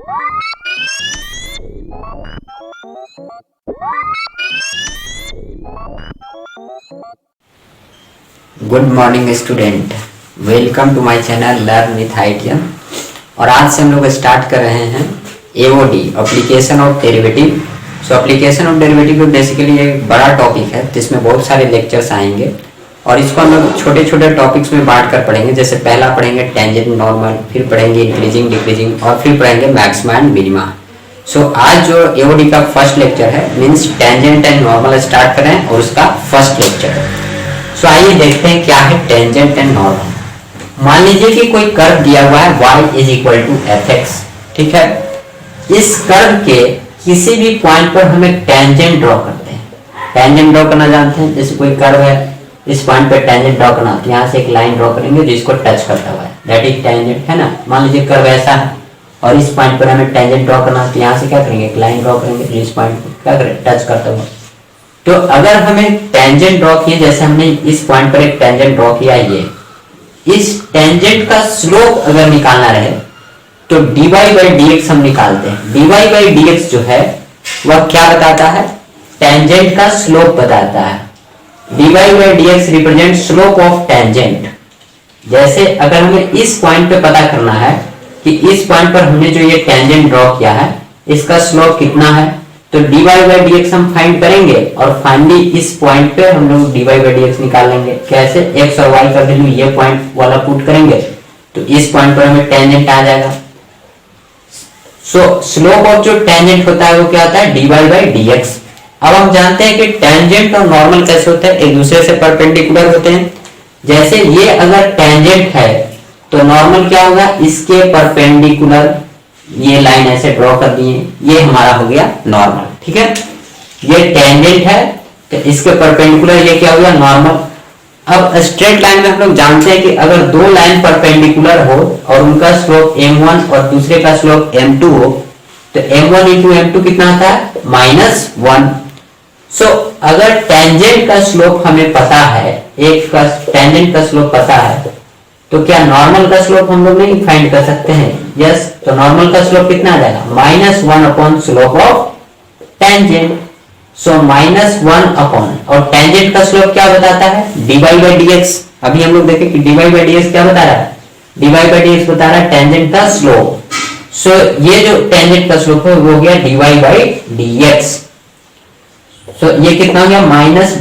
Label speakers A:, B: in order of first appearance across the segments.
A: Good morning student, welcome to my channel learn with idea. और आज से हम लोग स्टार्ट कर रहे हैं AOD application of derivative. So application of derivative basically एक बड़ा टॉपिक है जिसमें बहुत सारे लेक्चर्स आएंगे और इसको हम लोग छोटे छोटे टॉपिक्स में बांट कर पढ़ेंगे। जैसे पहला पढ़ेंगे टेंजेंट नॉर्मल, फिर पढ़ेंगे इंक्रीजिंग डिक्रीजिंग और फिर पढ़ेंगे मैक्सिमा एंड मिनिमा। सो आज जो एओडी का फर्स्ट लेक्चर है means tangent and normal start कर रहे हैं और उसका फर्स्ट लेक्चर है। सो आइए देखते हैं क्या है टेंजेंट एंड नॉर्मल। मान लीजिए कि कोई कर्व दिया हुआ है y is equal to f x, ठीक है। इस कर्व के किसी भी पॉइंट पर हम एक टेंजेंट ड्रॉ करते हैं। टेंजेंट ड्रॉ करना जानते हैं, जैसे कोई कर्व है, इस पॉइंट पे टेंजेंट ड्रॉ करना, तो यहाँ से एक लाइन ड्रॉ करेंगे जिसको टच करता हुआ है, दैट इज टेंजेंट, है ना। मान लीजिए कर्व ऐसा है और इस पॉइंट पर हमें टेंजेंट ड्रॉ करना है, तो यहाँ से क्या करेंगे, एक लाइन ड्रॉ करेंगे जो इस पॉइंट को क्या करें, टच करता हुआ। तो अगर हमें टेंजेंट ड्रॉ किए, जैसे हमने इस पॉइंट पर एक टेंजेंट ड्रॉ किया, ये इस टेंजेंट का स्लोप अगर निकालना रहे तो dy बाई dx हम निकालते हैं। dy बाई dx जो है वह क्या बताता है, टेंजेंट का स्लोप बताता है। dy by dx represent slope of tangent. जैसे अगर हमें इस पॉइंट पे पता करना है कि इस पॉइंट पर हमने जो ये टेंजेंट ड्रॉ किया है इसका स्लोप कितना है, तो dy बाई dx हम फाइंड करेंगे और फाइनली इस पॉइंट पे हम लोग dy बाई dx निकाल लेंगे। कैसे, x और y का वैल्यू ये पॉइंट वाला पुट करेंगे तो इस पॉइंट पर हमें टेंजेंट आ जाएगा। सो स्लोप ऑफ जो टेंजेंट होता है वो क्या होता है, dy बाई dx। अब हम जानते हैं कि टेंजेंट और नॉर्मल कैसे होते हैं, एक दूसरे से परपेंडिकुलर होते हैं। जैसे ये अगर टेंजेंट है तो नॉर्मल क्या होगा, इसके परपेंडिकुलर ये लाइन ऐसे ड्रॉ कर दिए, ये हमारा हो गया नॉर्मल, ठीक है। ये टेंजेंट है तो इसके परपेंडिकुलर ये क्या हो गया, नॉर्मल। अब स्ट्रेट लाइन में हम लोग जानते हैं कि अगर दो लाइन परपेंडिकुलर हो और उनका स्लोप m1 और दूसरे का स्लोप m2 हो तो m1 इंटू m2 कितना आता है, -1। सो अगर टेंजेंट का स्लोप हमें पता है, एक का टेंजेंट का स्लोप पता है, तो क्या नॉर्मल का स्लोप हम लोग नहीं फाइंड कर सकते हैं? यस। तो नॉर्मल का स्लोप कितना आ जाएगा, -1 upon slope of tangent. So -1 upon, और टेंजेंट का स्लोप क्या बताता है, dy बाई dx। अभी हम लोग देखें कि dy बाई dx क्या बता रहा है, dy बाई dx बता रहा है टेंजेंट का स्लोप। सो ये जो टेंजेंट का स्लोप है वो हो गया dy बाई dx। सो ये कितना हो गया,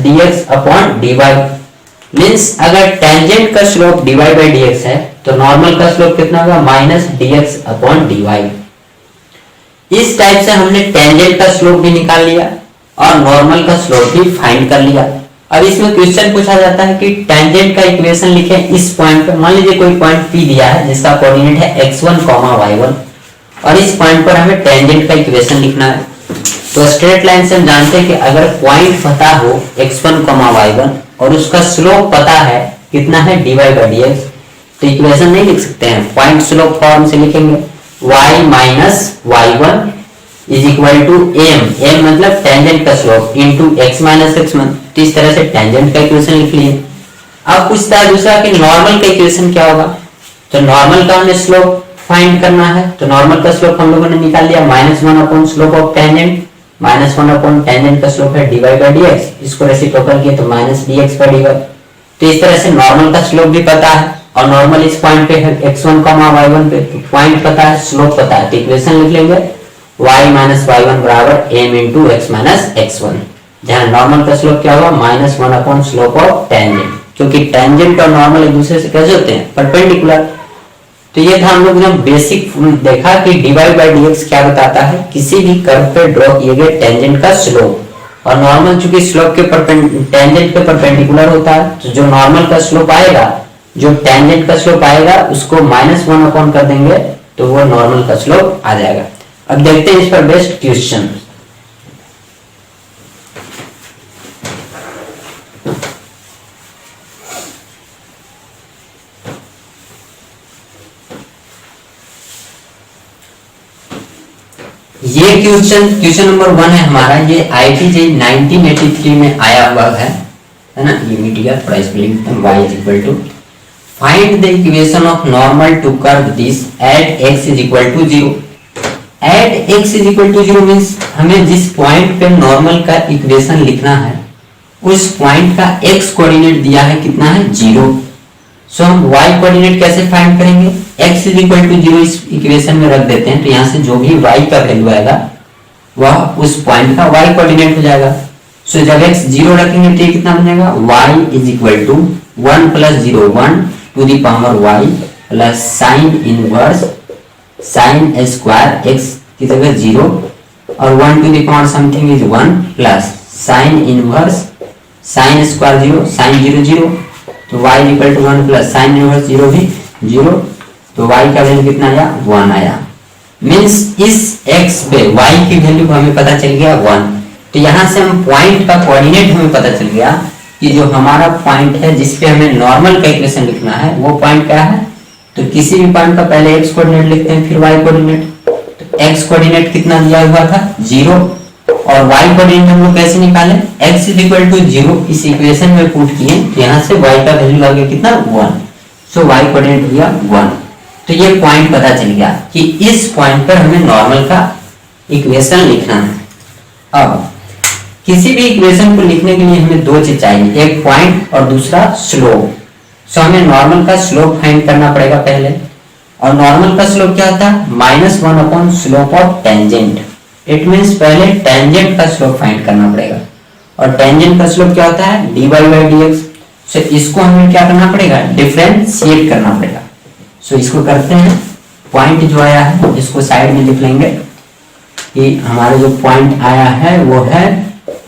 A: -dx अपॉन dy। मीन्स अगर टेंजेंट का स्लोप dy बाई dx है तो नॉर्मल का स्लोप कितना होगा, -dx अपॉन dy। इस टाइप से हमने टेंजेंट का स्लोप भी निकाल लिया और नॉर्मल का स्लोप भी फाइंड कर लिया। अब इसमें क्वेश्चन पूछा जाता है कि टेंजेंट का इक्वेशन लिखें इस पॉइंट पे। मान लीजिए कोई पॉइंट P दिया है जिसका कोऑर्डिनेट है x1, y1 और इस पॉइंट पर हमें टेंजेंट का इक्वेशन लिखना है। तो स्ट्रेट लाइन से हम जानते हैं कि अगर पॉइंट पता हो x1, y1 और उसका स्लोप पता है कितना है, dy बाई dx, तो इक्वेशन नहीं लिख सकते हैं, पॉइंट स्लोप फॉर्म से लिखेंगे y minus y1 is equal to m मतलब टेंजेंट का slope into x minus x1। तो इस तरह से टेंजेंट का इक्वेशन लिख लिए। अब पूछता है दूसरा कि नॉर्मल का इक्वेशन क्या होगा, तो नॉर्मल का हमें स्लोप फाइंड करना है। तो नॉर्मल का स्लोप हम लोगों ने निकाल लिया, -1 upon slope of tangent, -1 upon tangent का स्लोप है dy बाई dx, इसको रेसिप्रोकल किए तो -dx बाई dy। तो इस तरह से नॉर्मल का स्लोप भी पता है और नॉर्मल इस पॉइंट पे है x1, y1 पे, तो पॉइंट पता है, स्लोप पता है, तो इक्वेशन लिख लेंगे y माइनस y1 बराबर m into x minus x1, जहां नॉर्मल का स्लोप क्या होगा, -1 अपॉन स्लोप ऑफ टेंजेंट, क्योंकि टेंजेंट और नॉर्मल एक दूसरे से कैसे होते हैं, परपेंडिकुलर। तो ये था हम लोग ने बेसिक देखा कि dy बाई dx क्या बताता है, किसी भी कर्व पे ड्रॉ किए गए टेंजेंट का स्लोप। और नॉर्मल चूंकि स्लोप के टेंजेंट के परपेंडिकुलर होता है, तो जो नॉर्मल का स्लोप आएगा, जो टेंजेंट का स्लोप आएगा उसको -1 अपॉन कर देंगे तो वो नॉर्मल का स्लोप आ जाएगा। अब देखते हैं इस पर बेस्ट क्वेश्चन। ये क्वेश्चन नंबर 1 है हमारा, ये IIT 1983 में आया हुआ है ना, ये मीडिया थोड़ा spelling y is equal to find the equation of normal to curve this at x is equal to 0। At x is equal to 0 means हमें जिस पॉइंट पे नॉर्मल का इक्वेशन लिखना है उस पॉइंट का x कोऑर्डिनेट दिया है कितना है 0। सो हम y कोऑर्डिनेट कैसे फाइंड करेंगे, x इज इक्वल टू 0 इस इक्वेशन में रख देते हैं, तो यहाँ से जो भी y का वैल्यू आएगा वह उस पॉइंट का y कोऑर्डिनेट हो जाएगा। सो जब x 0 रखेंगे तो ये कितना बन जाएगा, y is equal to 1 plus 0 1 to the power y plus sine inverse sine square x की जगह 0 और 1 to the power something is 1 plus sine inverse sine square 0 sine 0 0, तो y equal to 1 plus sine inverse 0 भी 0, तो y का value कितना आया 1 आया। मींस इस x पे y की वैल्यू हमें पता चल गया 1। तो यहाँ से हम पॉइंट का कोऑर्डिनेट हमें पता चल गया कि जो हमारा पॉइंट है जिसपे हमें नॉर्मल का इक्वेशन लिखना है वो पॉइंट क्या है, तो किसी भी पॉइंट का पहले x कोऑर्डिनेट लिखते हैं फिर y कोऑर्डिनेट। तो x कोऑर्डिनेट कितना दिया हुआ था 0 और y कोऑर्डिनेट हम लोग कैसे निकाले, x इज इक्वल टू 0 इस इक्वेशन में पुट किए तो यहाँ से y का वैल्यू आ गया कितना 1। सो y कोऑर्डिनेट हो गया 1। तो ये पॉइंट पता चल गया कि इस पॉइंट पर हमें नॉर्मल का इक्वेशन लिखना है। अब किसी भी इक्वेशन को लिखने के लिए हमें दो चीज चाहिए, एक पॉइंट और दूसरा स्लोप। सो हमें नॉर्मल का स्लोप फाइंड करना पड़ेगा पहले, और नॉर्मल का स्लोप क्या होता है -1 upon slope of tangent. It means पहले टेंजेंट का स्लोप फाइंड करना पड़ेगा, और टेंजेंट का स्लोप क्या होता है dy बाई dx। सो इसको हमें क्या करना पड़ेगा, डिफरेंशिएट करना पड़ेगा। सो इसको करते हैं, पॉइंट जो आया है इसको साइड में लिख लेंगे कि हमारा जो पॉइंट आया है वो है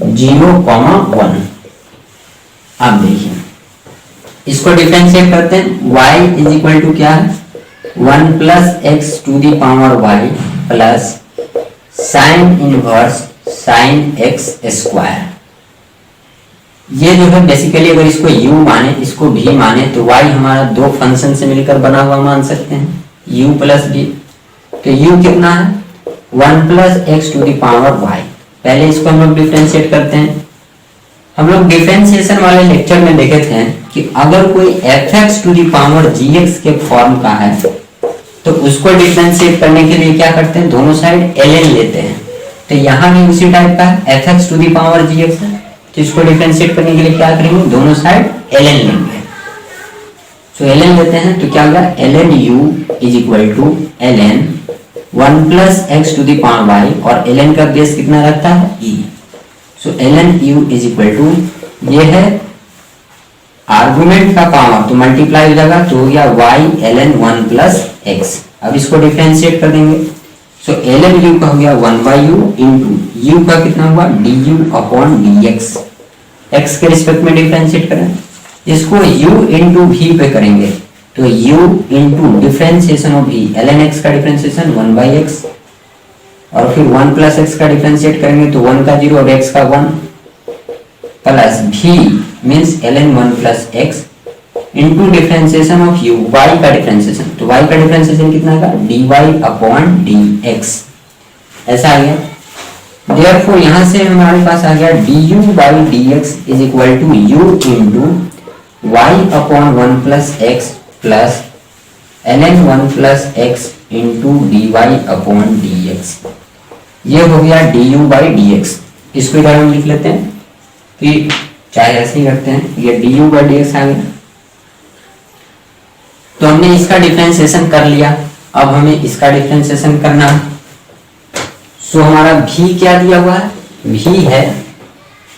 A: 0,1। अब देखिए इसको डिफरेंशिएट करते हैं, y इज इक्वल टू क्या है 1 plus x to the power y plus sine inverse sine x square. ये जो है बेसिकली अगर इसको u माने इसको v माने तो y हमारा दो फंक्शन से मिलकर बना हुआ मान सकते हैं u प्लस v। तो u कितना है 1 plus x to the power y। पहले इसको हम लोग डिफरेंशिएट करते हैं। हम लोग डिफरेंशिएशन वाले लेक्चर में देखे थे कि अगर कोई fx to the power gx के फॉर्म का है तो उसको डिफरेंशिएट करने के लिए क्या करते हैं, दोनों साइड ln लेते हैं। तो यहाँ भी उसी टाइप का है, fx to the power gx है, तो इसको डिफरेंशिएट करने के लिए क्या करेंगे, दोनों साइड ln लेंगे। सो ln लेते हैं तो क्या होगा ln u is equal to ln 1 plus x to the power y, और ln का बेस कितना रखता है e। सो ln u is equal to, ये है आर्गुमेंट का पावर तो मल्टीप्लाई हो जाएगा तो हो गया y ln 1 प्लस x। अब इसको डिफरेंशिएट कर देंगे। सो ln u का हो गया 1 बाई u इंटू u का कितना हुआ du अपॉन dx। x के रिस्पेक्ट में डिफरेंशिएट करें, इसको u इंटू v पे करेंगे तो u into differentiation of v ln x का डिफरेंशिएशन 1 बाई x, और फिर 1 प्लस x का डिफरेंशिएट करेंगे तो 1 का 0 और x का 1 plus v means ln 1 plus x into differentiation of u y का डिफरेंशिएशन, तो y का डिफरेंशिएशन कितना आएगा dy अपॉन dx। ऐसा आ गया। देयरफॉर यहाँ से हमारे पास आ गया du by dx is equal to u into y upon 1 plus x plus ln 1 plus x into dy upon dx। ये हो गया du बाई dx। इसको इधर हम लिख लेते हैं कि चाहे ऐसे ही रखते हैं, ये du बाई dx आ गया। तो हमने इसका डिफरेंशिएशन कर लिया, अब हमें इसका डिफरेंशिएशन करना है। सो हमारा v क्या दिया हुआ है, v है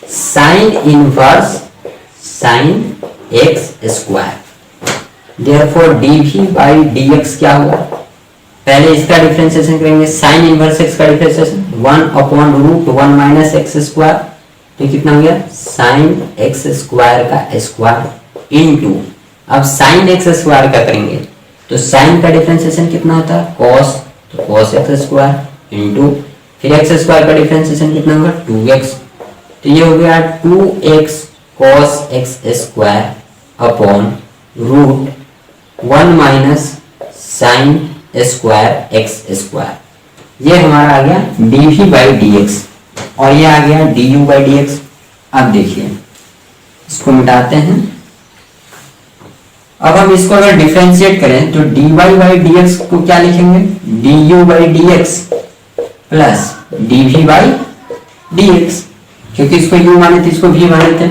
A: sine inverse sine x square. Therefore dv by dx क्या होगा, पहले इसका डिफरेंशिएशन करेंगे, साइन इनवर्स x का differentiation 1 upon root 1 minus x square, तो कितना हो गया साइन x स्क्वायर का स्क्वायर इंटू, अब साइन x स्क्वायर का करेंगे तो साइन का डिफरेंशिएशन कितना होता है cos, तो cos x स्क्वायर इंटू फिर x स्क्वायर का डिफरेंशिएशन कितना होगा 2x, तो ये हो गया 2x cos x square upon root 1 minus sine square x square. ये हमारा आ गया dv बाई dx और ये आ गया du बाई dx। अब देखिए इसको मिटाते हैं। अब हम इसको अगर डिफरेंशिएट करें तो dy बाई dx को क्या लिखेंगे du by dx plus dv by dx, क्योंकि इसको u माने थे इसको v माने थे,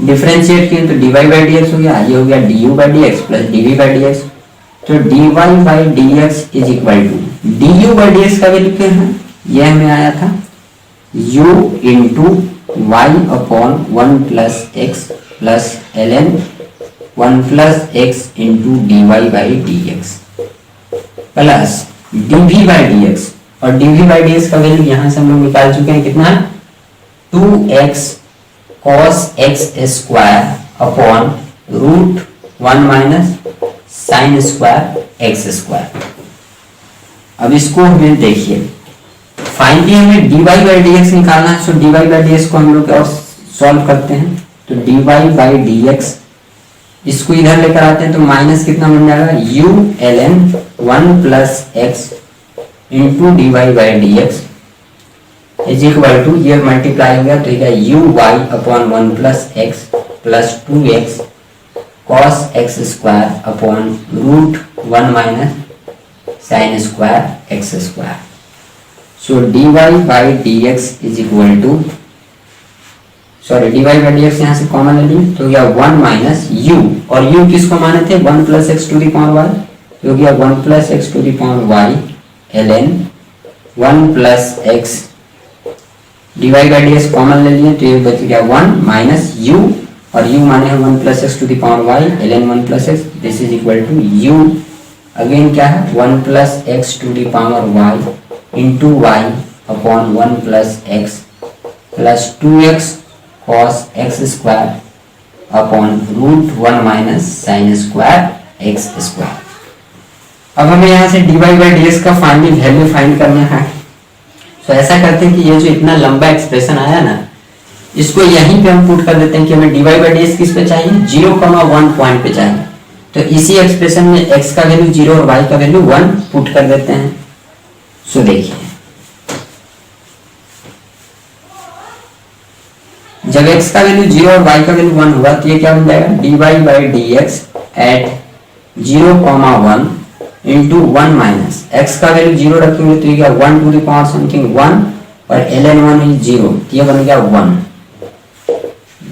A: डिफरेंशिएट किए तो dy बाई dx हो गया, ये हो गया du by dx plus dv by dx। तो dy by dx is equal to du by dx का वैल्यू क्या है, ये हमें आया था u into y upon 1 plus x plus ln 1 plus x into dy by dx plus dv by dx, और dv by dx का value यहां से हम लोग निकाल चुके हैं कितना, 2x cos x square upon root 1 minus sine square x square. अब इसको हमें देखिए फाइनली हमें dy बाई dx निकालना है, सो dy बाई dx को हम लोग और सॉल्व करते हैं। तो dy बाई dx इसको इधर लेकर आते हैं तो माइनस कितना बन जाएगा, u ln 1 plus x into dy by dx is equal to, ये मल्टीप्लाई हो गया तो यह u y upon 1 plus x plus 2x cos x square upon root 1 minus sine square x square. So dy by dx is equal to, sorry dy by dx यहाँ से common ले लिए तो यह 1 माइनस u, और u किसको माने थे 1 plus x to the power y, तो यह 1 plus x to the power y ln 1 plus x, dy by dx common ले लिए तो ये बच गया 1 माइनस u, और u माने है 1 plus x to the power y ln 1 plus x, this is equal to u again क्या है 1 plus x to the power y into y upon 1 plus x plus 2x cos x square upon root 1 minus sine square x square. अब हमें यहाँ से dy by dx का finally value find करना है। तो ऐसा करते हैं कि ये जो इतना लंबा एक्सप्रेशन आया ना, इसको यहीं पे हम पुट कर देते हैं कि हमें dy बाई dx किस पे चाहिए, 0,1 पॉइंट पे चाहिए। तो इसी एक्सप्रेशन में x का वैल्यू 0 और y का वैल्यू 1 पुट कर देते हैं। सो देखिए जब x का वैल्यू 0 और y का वैल्यू 1 होगा तो ये क्या बन जाएगा, dy by dx at 0,1 into 1 minus x का वैल्यू 0 रखेंगे तो ये क्या 1 टू द पावर समथिंग 1 और ln 1 इज 0, ये बन गया 1।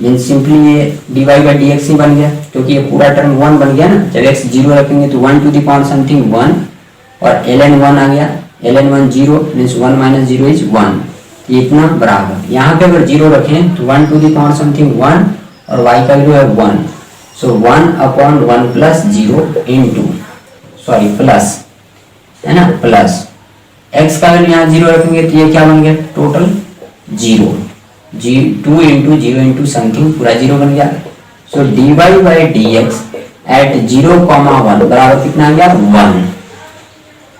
A: मींस सिंपली ये dy बाई dx ही बन गया, क्योंकि ये पूरा टर्म 1 बन गया ना। जब x 0 रखेंगे तो 1 टू द पावर समथिंग 1 और ln 1 आ गया, ln 1 0 मींस 1 माइनस 0 इज 1, ये इतना बराबर। यहाँ पे अगर 0 रखें तो 1 टू द पावर समथिंग 1 और y का वैल्यू है 1, सो 1 upon 1 plus 0 into, sorry plus है ना, प्लस x का वैल्यू यहाँ 0 रखेंगे तो ये क्या बन गया टोटल 0, 2 इंटू 0 इंटू समथिंग पूरा 0 बन गया। सो dy बाई dx एट 0,1 बराबर कितना आ गया 1।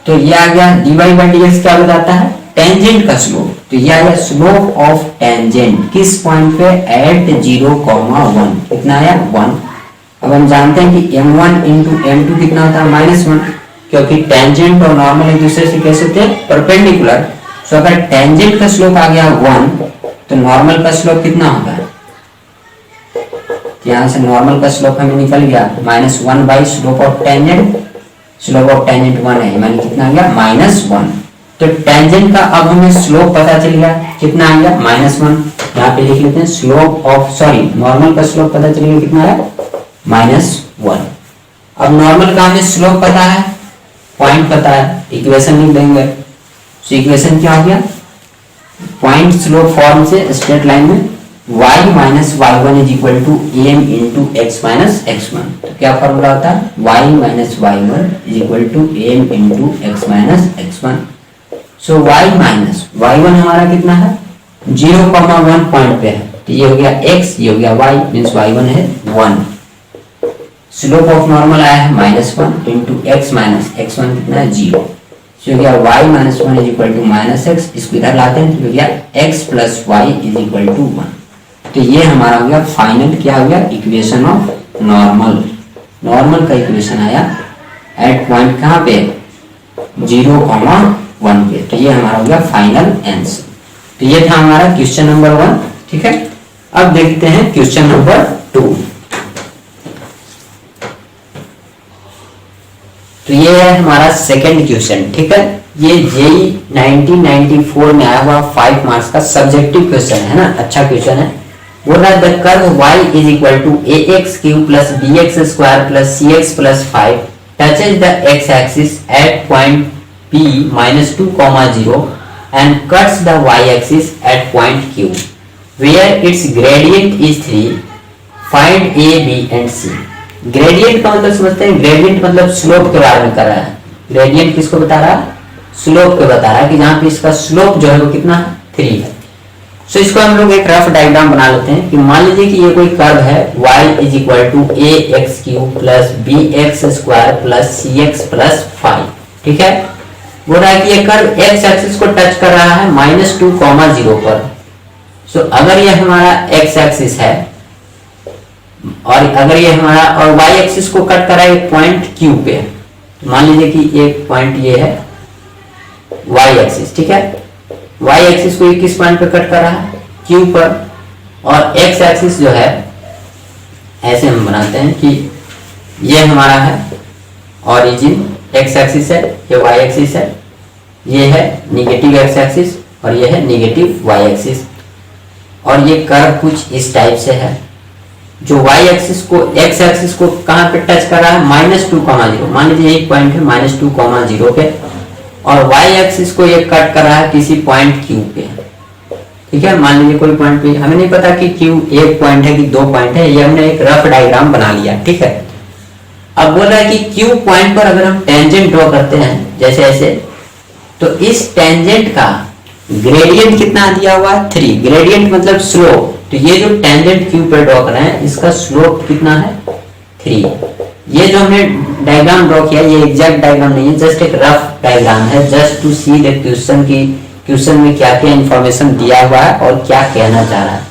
A: तो ये आ गया dy बाई dx क्या बताता है, टेंजेंट का स्लोप। तो ये आ गया स्लोप ऑफ टेंजेंट किस पॉइंट पे, एट 0,1, कितना आया 1। अब हम जानते हैं कि m1 इंटू m2 कितना होता है -1, क्योंकि टेंजेंट और नॉर्मल एक दूसरे से कैसे थे, परपेंडिकुलर। सो अगर टेंजेंट का स्लोप आ गया 1 तो नॉर्मल का स्लोप कितना होगा, यहाँ से नॉर्मल का स्लोप हमें निकल गया -1 by slope of tangent, slope of tangent 1 है, माने कितना आ गया -1। तो टेंजेंट का अब हमें स्लोप पता चल गया कितना आ गया -1। यहाँ पे लिख लेते हैं स्लोप ऑफ, सॉरी नॉर्मल का स्लोप पता चल गया कितना है -1। अब नॉर्मल का हमें स्लोप पता है, पॉइंट पता है, इक्वेशन लिख देंगे। तो इक्वेशन क्या हो गया, पॉइंट स्लोप फॉर्म से स्ट्रेट लाइन में y minus y1 is equal to m into x minus x1। तो क्या फॉर्मूला होता है, y minus y1 is equal to m into x minus x1। So y minus y1 हमारा कितना है 0,1 point पे है, तो ये हो गया x, ये हो गया y, मीन्स y1 है 1। स्लोप ऑफ नॉर्मल आया है -1 इंटू एक्स माइनस x1 कितना है 0। सो गया y minus 1 is equal to -x, इसको इधर लाते हैं तो हो गया x plus y is equal to 1। तो ये हमारा हो गया फाइनल, क्या हो गया इक्वेशन ऑफ नॉर्मल। नॉर्मल का इक्वेशन आया एट पॉइंट कहाँ पे 0,1 पे। तो ये हमारा हो गया फाइनल आंसर। तो ये था हमारा क्वेश्चन नंबर 1, ठीक है। अब देखते हैं क्वेश्चन नंबर 2। तो ये है हमारा सेकंड क्वेश्चन, ठीक है। ये जेई 1994 में आया हुआ 5 मार्क्स का सब्जेक्टिव क्वेश्चन है ना, अच्छा क्वेश्चन है। बोल रहा है the curve y is equal to ax³ plus bx² plus cx plus 5 touches the x axis at point p -2, 0 and cuts the y axis at point q where its gradient is 3, find a, b and c। Gradient का मतलब समझते हैं, gradient मतलब slope के बारे में कर रहा है। ग्रेडियंट किसको बता रहा है? स्लोप को बता रहा है कि जहां पे इसका स्लोप जो है वो कितना है? 3 है। सो इसको हम लोग एक रफ डायग्राम बना लेते हैं कि मान लीजिए कि ये कोई कर्व है y is equal to ax³ plus bx² plus cx plus 5, ठीक है। बोल रहा है कि ये कर्व x एक्सिस को टच कर रहा है -2, 0 पर। सो अगर ये हमारा x एक्सिस है और अगर ये हमारा और y एक्सिस को कट कर रहा है पॉइंट q पे, तो मान लीजिए कि एक पॉइंट ये है y एक्सिस, ठीक है। y एक्सिस को किस पॉइंट पे कट कर रहा है? q पर। और x एक्सिस जो है ऐसे हम बनाते हैं कि ये हमारा है ओरिजिन, x एक्सिस है, ये y एक्सिस है, ये है निगेटिव x एक्सिस और ये है निगेटिव y एक्सिस। और ये कर्व कुछ इस टाइप से है जो y एक्सिस को x एक्सिस को कहां पे टच कर रहा है? -2, 0। मान लीजिए एक पॉइंट है -2, 0 पे और y एक्सिस को ये कट कर रहा है किसी पॉइंट q पे, ठीक है। मान लीजिए कोई पॉइंट पे, हमें नहीं पता कि q एक पॉइंट है कि 2 पॉइंट है, ये हमने एक रफ डायग्राम बना लिया, ठीक है। अब बोल रहा है कि q पॉइंट पर अगर हम टेंजेंट ड्रॉ करते हैं जैसे ऐसे, तो इस टेंजेंट का ग्रेडियंट कितना दिया हुआ है? 3। ग्रेडियंट मतलब स्लोप, तो ये जो टेंजेंट q पर ड्रॉ कर रहे हैं इसका स्लोप कितना है? 3। ये जो हमने डायग्राम ड्रॉ किया ये एग्जैक्ट डायग्राम नहीं है, जस्ट एक रफ डायग्राम है, just to see the question की क्वेश्चन में क्या क्या इंफॉर्मेशन दिया हुआ है और क्या कहना चाह रहा है।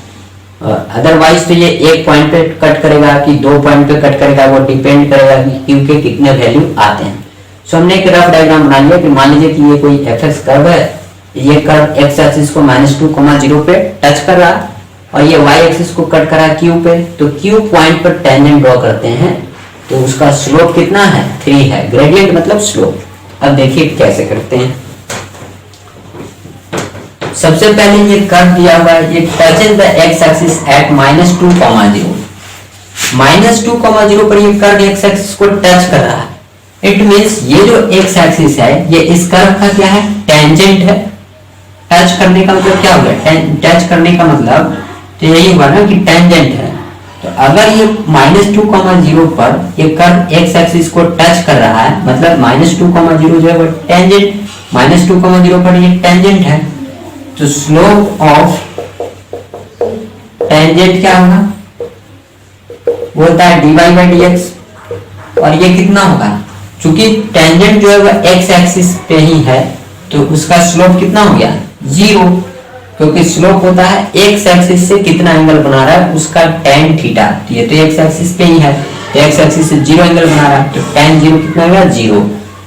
A: अदरवाइज तो ये एक पॉइंट पे कट करेगा कि 2 पॉइंट पे कट करेगा, वो डिपेंड करेगा कि q के कितने वैल्यू आते हैं। सो हमने एक रफ डायग्राम बना लिया कि मान लीजिए कि ये कोई fx कर्व है, ये कर्व x एक्सिस को -2, 0 पे टच कर रहा है और ये y एक्सिस को कट कर रहा है q पे, तो q पॉइंट पर टेंजेंट ड्रॉ करते हैं तो उसका स्लोप कितना है? 3 है। ग्रेडियंट मतलब स्लोप। अब देखिए कैसे करते हैं। सबसे पहले ये कर्व दिया हुआ है, ये touches the x axis eight -2, 0। -2, 0 पर ये कर्व x एक्सिस को टच कर रहा है। इट मींस ये जो x एक्सिस है ये इस कर्व का क्या है? टेंजेंट है। टच करने का मतलब क्या होगा? टच करने का मतलब तो यही हुआ ना कि टेंजेंट है। तो अगर ये -2, 0 पर ये कर्व x एक्सिस को टच कर रहा है, मतलब -2, 0 जो है वो टेंजेंट, -2, 0 पर ये टेंजेंट है, तो स्लोप ऑफ टेंजेंट क्या होगा? वो होता है dy/dx। और ये कितना होगा? चूंकि टेंजेंट जो है वो x एक्सिस पे ही है तो उसका स्लोप कितना हो गया? 0, क्योंकि स्लोप होता है x एक्सिस से कितना एंगल बना रहा है उसका tan थीटा। तो ये तो x एक्सिस पे ही है, तो x एक्सिस से 0 एंगल बना रहा है, तो tan 0 कितना आ गया? 0।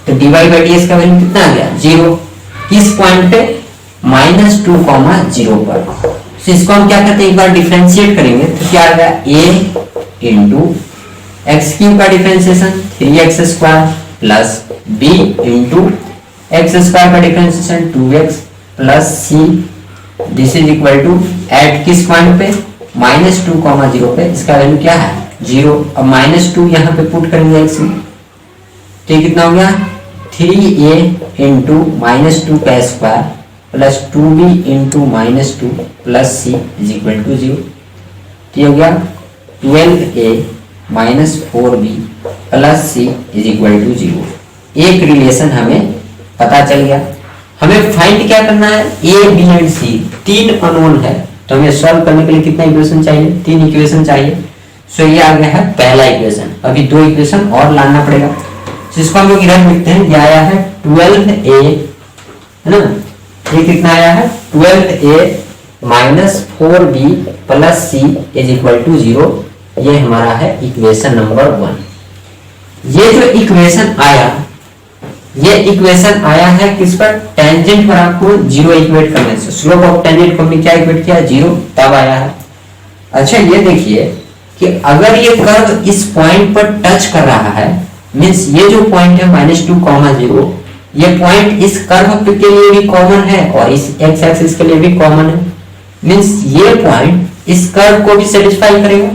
A: तो dy/dx का वैल्यू कितना आ गया? 0। किस पॉइंट पे? -2, 0 पर। तो इसको हम क्या करते हैं, एक बार डिफरेंशिएट करेंगे तो क्या आ गया? a इंटू x³ का differentiation 3x² plus b into x² का differentiation 2x plus c, this is equal to at किस पॉइंट पे? -2, 0 पे। इसका वैल्यू क्या है? 0। अब -2 यहाँ पे पुट करेंगे x में, तो कितना हो गया? 3a इंटू -2 का square plus 2b into -2 plus c is equal to 0। तो ये हो गया 12a minus 4b plus c is equal to 0। एक रिलेशन हमें पता चल गया। हमें फाइंड क्या करना है? a, b and c 3 unknown है, तो हमें सॉल्व करने के लिए कितना इक्वेशन चाहिए? 3 इक्वेशन चाहिए। सो ये आ गया है पहला इक्वेशन। अभी 2 इक्वेशन और लाना पड़ेगा। तो इसको हम लोग इधर लिखते हैं। ये आया है 12a, है ना, ये कितना आया है? 12a minus 4b plus c is equal to 0। ये हमारा है इक्वेशन नंबर 1। ये जो इक्वेशन आया, ये इक्वेशन आया है किस पर? टेंजेंट पर आपको 0 इक्वेट करने से। स्लोप ऑफ टेंजेंट को हमने क्या इक्वेट किया? 0, तब आया है। अच्छा ये देखिए कि अगर ये कर्व इस पॉइंट पर टच कर रहा है, मींस ये जो पॉइंट है -2, 0, ये पॉइंट इस कर्व के लिए भी कॉमन है और इस एक्स एक्सिस के लिए भी कॉमन है, मींस ये पॉइंट इस कर्व को भी सेटिस्फाई करेगा।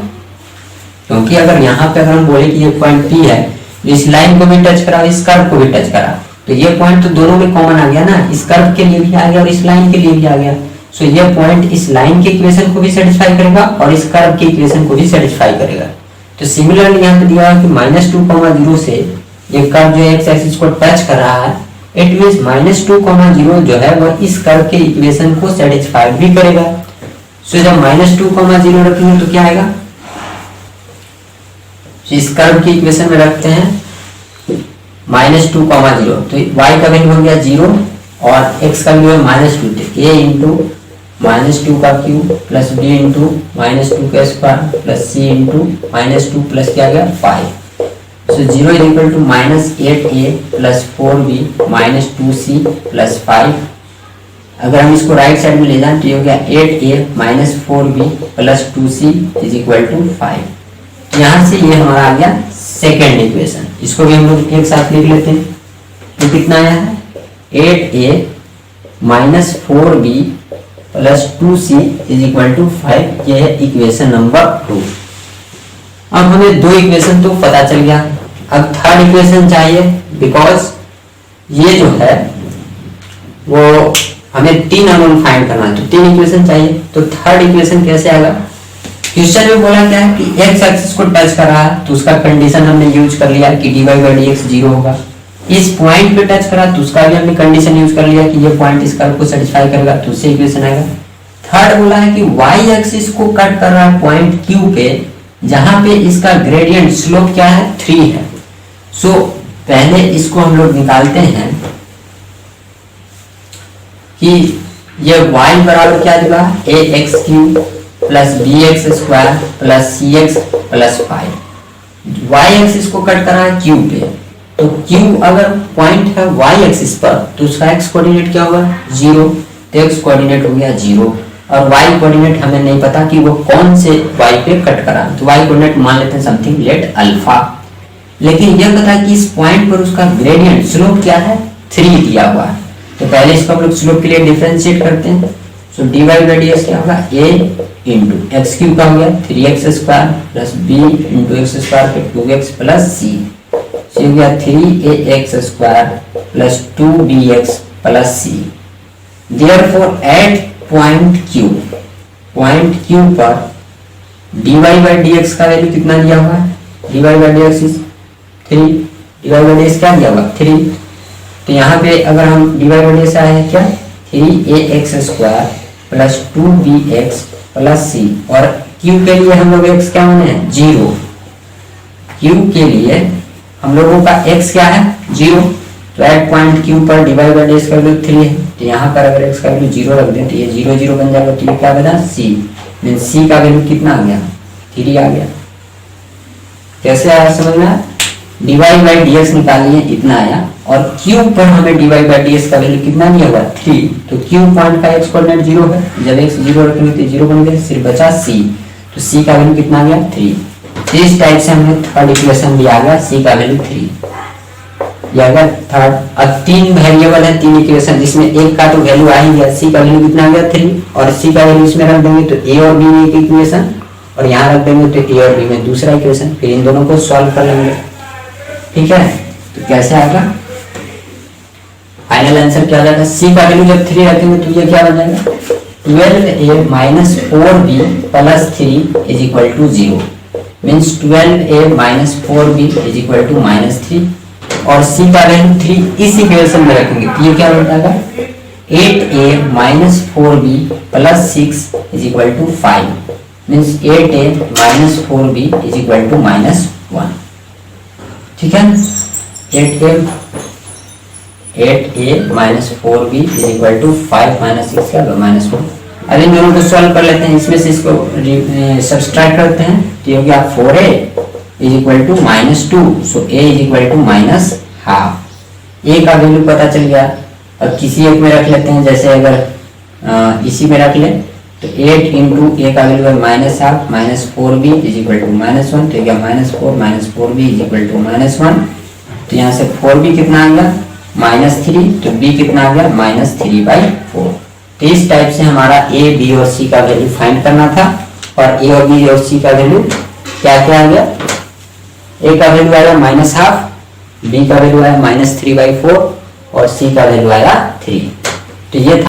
A: क्योंकि अगर यहाँ पे अगर हम बोले कि ये पॉइंट P है, इस लाइन को भी टच करा, इस कर्व को भी टच करा, तो ये पॉइंट तो दोनों में कॉमन आ गया ना, इस कर्व के लिए भी आ गया और इस लाइन के लिए भी आ गया। सो ये पॉइंट इस लाइन के इक्वेशन को भी सेटिस्फाई करेगा और इस कर्व के इक्वेशन को भी सेटिस्फाई करेगा। तो सिमिलरली यहाँ पे दिया है कि -2, 0 से ये कर्व जो एक्स एक्सिस को टच कर रहा है, इट मींस -2, 0 जो है वो इस कर्व के इक्वेशन को सेटिस्फाई भी करेगा। सो जब -2, 0 रखेंगे तो क्या आएगा, इस कर्व की इक्वेशन में रखते हैं -2, 0, तो y का वैल्यू हो गया 0 और x का वैल्यू है -2, तो a इंटू -2 का क्यूब प्लस b इंटू -2 का square plus c into -2 plus क्या गया 5। So 0 is equal to -8a plus 4b minus 2c plus 5। अगर हम इसको राइट साइड में ले जाएं तो ये हो गया 8a minus 4b plus 2c is equal to 5। यहाँ से ये हमारा आ गया सेकेंड इक्वेशन, इसको भी हम लोग एक साथ लिख लेते हैं। तो कितना आया है 8a minus 4b plus 2c is equal to 5। ये है इक्वेशन नंबर 2। अब हमें दो इक्वेशन तो पता चल गया, अब थर्ड इक्वेशन चाहिए, बिकॉज ये जो है वो हमें 3 अननोन फाइंड करना है, तो 3 इक्वेशन चाहिए। तो थर्ड इक्वेशन कैसे आएगा, क्वेश्चन में बोला क्या है कि एक्स एक्सिस को टच कर रहा है, तो उसका कंडीशन हमने यूज कर लिया कि dy/dx 0 होगा। इस पॉइंट पे टच करा तो उसका भी हमने कंडीशन यूज कर लिया कि ये पॉइंट इस कर्व को सेटिस्फाई करेगा, तो उससे इक्वेशन आएगा। थर्ड बोला है कि y एक्सिस को कट कर रहा है पॉइंट Q पे, जहां पे इसका ग्रेडियंट स्लोप क्या है 3 है। सो पहले इसको हम लोग निकालते हैं कि ये y बराबर क्या देगा ax³ plus bx² plus cx plus 5। y axis को कट करा है Q पे, तो Q अगर पॉइंट है y एक्सिस पर तो उसका x कोऑर्डिनेट क्या होगा 0, तो x कोऑर्डिनेट हो गया 0 और y कोऑर्डिनेट हमें नहीं पता कि वो कौन से y पे कट करा, तो y कोऑर्डिनेट मान लेते हैं समथिंग लेट अल्फा। लेकिन यह पता कि इस पॉइंट पर उसका ग्रेडियंट स्लोप क्या है 3 दिया हुआ है, तो पहले इसको हम लोग स्लोप के लिए डिफरेंशिएट करते हैं। सो dy/dx क्या होगा a इंटू x³ का हो गया 3x² plus b into x² पे 2x प्लस c, हो गया 3ax² plus 2bx plus c। Therefore at point Q पर dy/dx का वैल्यू कितना दिया हुआ है, dy/dx इज 3, dy/dx क्या दिया हुआ 3, तो यहाँ पे अगर हम dy/dx आया है क्या 3ax² plus 2bx plus c, और Q के लिए हम लोग x क्या माने हैं 0, Q के लिए हम लोगों का x क्या है 0, तो एट पॉइंट Q पर dy/dx का वैल्यू 3 है, तो यहाँ पर अगर x का वैल्यू 0 रख दें तो ये 0 0 बन जाएगा, तो ये क्या बना c, मीन c का वैल्यू कितना आ गया 3 आ गया। कैसे आया समझ में, dy/dx निकालिए इतना आया, और Q पर हमें dy/dx का वैल्यू कितना दिया हुआ 3, तो Q पॉइंट का x कोऑर्डिनेट 0 है, जब x 0 रखेंगे तो 0 बन गया, सिर्फ बचा c, तो c का वैल्यू कितना आ गया 3। इस टाइप से हमें थर्ड इक्वेशन दिया गया c का वैल्यू 3 दिया गया थर्ड। अब 3 वेरिएबल है 3 इक्वेशन, जिसमें एक का तो वैल्यू आ ही गया, c का वैल्यू कितना आ गया 3, और c का वैल्यू इसमें रख देंगे तो a और b में एक इक्वेशन, और यहाँ रख देंगे तो a और b में दूसरा इक्वेशन, फिर इन दोनों को सॉल्व कर लेंगे। ठीक है, तो कैसे आएगा फाइनल आंसर क्या आ जाएगा, c का वैल्यू जब 3 रखेंगे तो ये क्या बन जाएगा 12a minus 4b plus 3 is equal to 0, means 12a minus 4b is equal to minus 3, और c का वैल्यू 3 इस इक्वेशन में रखेंगे तो ये क्या बन जाएगा 8a minus 4b plus 6 is equal to 5, means 8a minus 4b is equal to minus 1। ठीक है, 8a minus 4b is equal to 5 minus 6 का माइनस 4। अब इन दोनों को सॉल्व कर लेते हैं, इसमें से इसको सब्सट्रैक्ट करते हैं, तो ये हो गया 4a is equal to minus 2, so a is equal to minus half. a का वैल्यू पता चल गया, अब किसी एक में रख लेते हैं, जैसे अगर इसी में रख लें तो 8 इंटू a का वैल्यू है minus half minus 4b is equal to minus 1, तो क्या minus 4 minus 4b is equal to minus 1, तो यहाँ से 4b कितना आ गया -3, तो b कितना आ गया -3/4। तो इस टाइप से हमारा a, b और c का वैल्यू फाइंड करना था। और a और b और c का वैल्यू क्या क्या आ गया, a का वैल्यू आया -12, b का वैल्यू आया -3/4 और c का वैल्यू आया 3। तो ये था